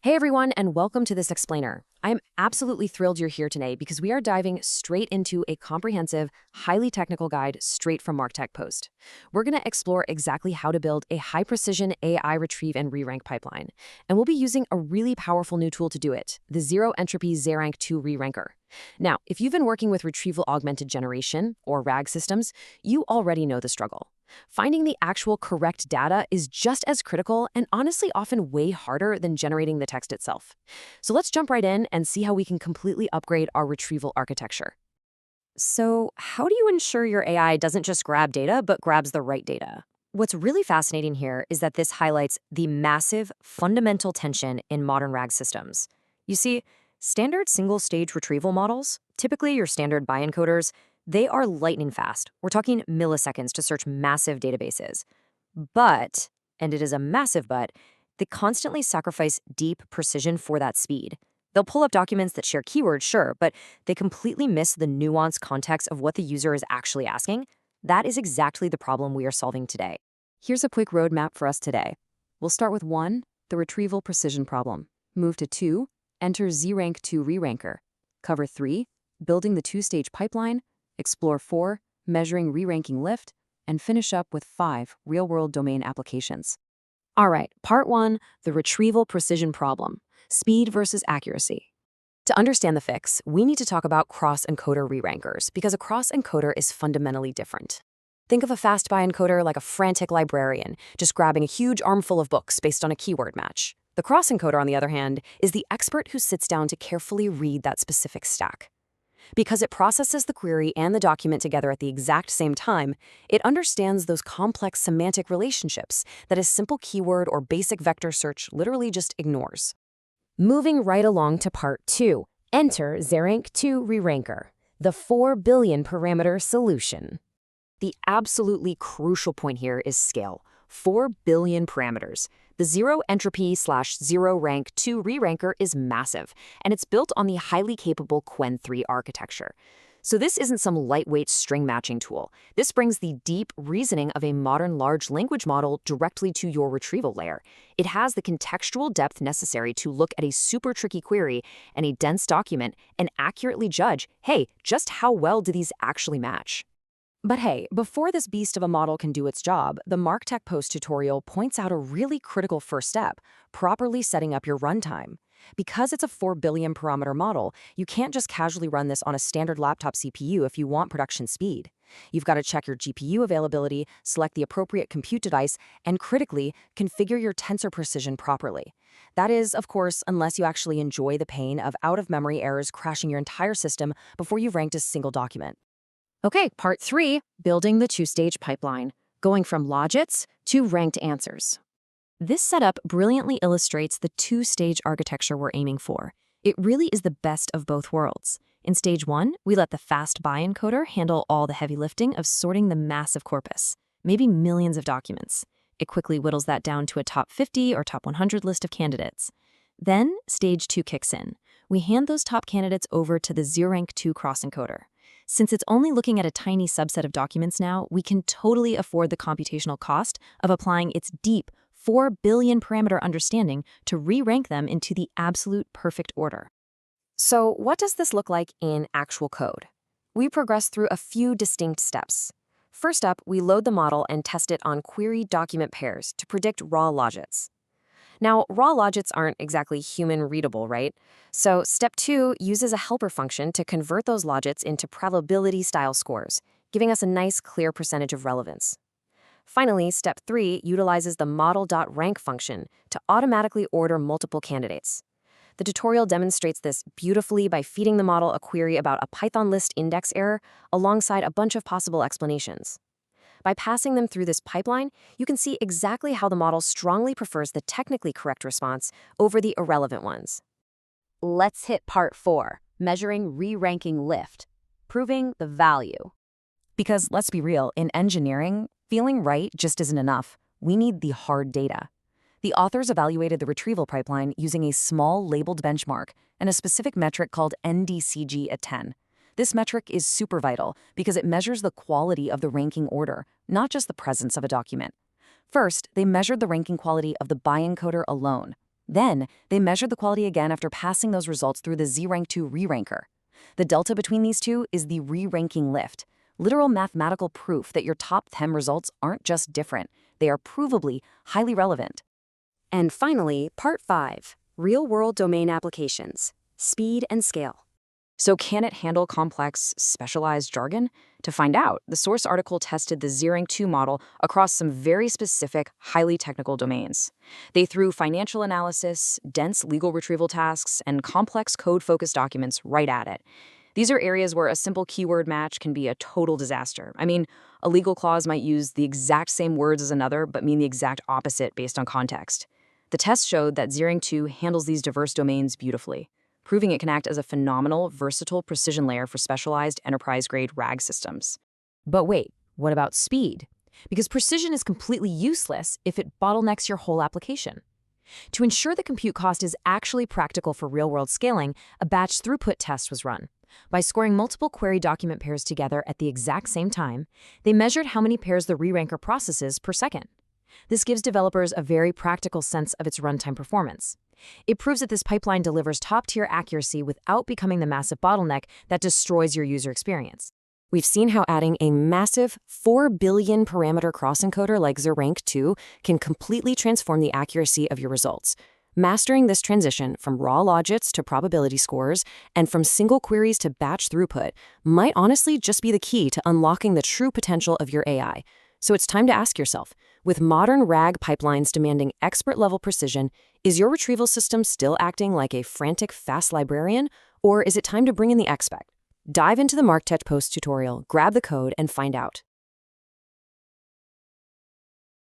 Hey everyone, and welcome to this explainer. I am absolutely thrilled you're here today because we are diving straight into a comprehensive, highly technical guide straight from MarkTech Post. We're going to explore exactly how to build a high-precision AI retrieve and re-rank pipeline, and we'll be using a really powerful new tool to do it, the ZeroEntropy Zerank-2 reranker. Now, if you've been working with Retrieval-Augmented Generation, or RAG systems, you already know the struggle. Finding the actual correct data is just as critical and honestly often way harder than generating the text itself. So let's jump right in and see how we can completely upgrade our retrieval architecture. So, how do you ensure your AI doesn't just grab data, but grabs the right data? What's really fascinating here is that this highlights the massive, fundamental tension in modern RAG systems. You see, standard single-stage retrieval models, typically your standard Bi-Encoders, they are lightning fast. We're talking milliseconds to search massive databases. But, and it is a massive but, they constantly sacrifice deep precision for that speed. They'll pull up documents that share keywords, sure, but they completely miss the nuanced context of what the user is actually asking. That is exactly the problem we are solving today. Here's a quick roadmap for us today. We'll start with 1, the retrieval precision problem. Move to 2, enter Zerank-2 reranker. Cover 3, building the two-stage pipeline. Explore 4, measuring re-ranking lift, and finish up with 5, real-world domain applications. All right, part 1, the retrieval precision problem, speed versus accuracy. To understand the fix, we need to talk about cross-encoder re-rankers because a cross-encoder is fundamentally different. Think of a fast Bi-Encoder like a frantic librarian, just grabbing a huge armful of books based on a keyword match. The cross-encoder, on the other hand, is the expert who sits down to carefully read that specific stack. Because it processes the query and the document together at the exact same time, it understands those complex semantic relationships that a simple keyword or basic vector search literally just ignores. Moving right along to part 2, enter Zerank-2 reranker, the 4 billion parameter solution. The absolutely crucial point here is scale. 4 billion parameters. The ZeroEntropy/ZeroRank-2 reranker is massive, and it's built on the highly capable Qwen3 architecture. So this isn't some lightweight string matching tool. This brings the deep reasoning of a modern large language model directly to your retrieval layer. It has the contextual depth necessary to look at a super tricky query and a dense document and accurately judge, hey, just how well do these actually match? But hey, before this beast of a model can do its job, the MarkTech Post tutorial points out a really critical first step, properly setting up your runtime. Because it's a 4 billion parameter model, you can't just casually run this on a standard laptop CPU if you want production speed. You've got to check your GPU availability, select the appropriate compute device, and critically, configure your tensor precision properly. That is, of course, unless you actually enjoy the pain of out-of-memory errors crashing your entire system before you've ranked a single document. Okay, part 3, building the two-stage pipeline, going from logits to ranked answers. This setup brilliantly illustrates the two-stage architecture we're aiming for. It really is the best of both worlds. In stage 1, we let the fast Bi-Encoder handle all the heavy lifting of sorting the massive corpus, maybe millions of documents. It quickly whittles that down to a top 50 or top 100 list of candidates. Then, stage 2 kicks in. We hand those top candidates over to the Zerank-2 cross-encoder. Since it's only looking at a tiny subset of documents now, we can totally afford the computational cost of applying its deep 4 billion parameter understanding to re-rank them into the absolute perfect order. So what does this look like in actual code? We progress through a few distinct steps. First up, we load the model and test it on query document pairs to predict raw logits. Now, raw logits aren't exactly human-readable, right? So step 2 uses a helper function to convert those logits into probability-style scores, giving us a nice, clear percentage of relevance. Finally, step 3 utilizes the model.rank function to automatically order multiple candidates. The tutorial demonstrates this beautifully by feeding the model a query about a Python list index error alongside a bunch of possible explanations. By passing them through this pipeline, you can see exactly how the model strongly prefers the technically correct response over the irrelevant ones. Let's hit part 4, measuring re-ranking lift, proving the value. Because let's be real, in engineering, feeling right just isn't enough. We need the hard data. The authors evaluated the retrieval pipeline using a small labeled benchmark and a specific metric called NDCG at 10. This metric is super vital because it measures the quality of the ranking order, not just the presence of a document. First, they measured the ranking quality of the Bi-Encoder alone. Then, they measured the quality again after passing those results through the Zerank-2 reranker. The delta between these two is the reranking lift, literal mathematical proof that your top 10 results aren't just different, they are provably highly relevant. And finally, Part 5, Real-World Domain Applications, Speed and Scale. So can it handle complex, specialized jargon? To find out, the source article tested the Zerank-2 model across some very specific, highly technical domains. They threw financial analysis, dense legal retrieval tasks, and complex code-focused documents right at it. These are areas where a simple keyword match can be a total disaster. I mean, a legal clause might use the exact same words as another, but mean the exact opposite based on context. The test showed that Zerank-2 handles these diverse domains beautifully, proving it can act as a phenomenal, versatile precision layer for specialized enterprise-grade RAG systems. But wait, what about speed? Because precision is completely useless if it bottlenecks your whole application. To ensure the compute cost is actually practical for real-world scaling, a batch throughput test was run. By scoring multiple query document pairs together at the exact same time, they measured how many pairs the reranker processes per second. This gives developers a very practical sense of its runtime performance. It proves that this pipeline delivers top-tier accuracy without becoming the massive bottleneck that destroys your user experience. We've seen how adding a massive 4 billion parameter cross-encoder like Zerank-2 can completely transform the accuracy of your results. Mastering this transition from raw logits to probability scores and from single queries to batch throughput might honestly just be the key to unlocking the true potential of your AI. So it's time to ask yourself, with modern RAG pipelines demanding expert-level precision, is your retrieval system still acting like a frantic, fast librarian, or is it time to bring in the expert? Dive into the MarkTech post tutorial, grab the code, and find out.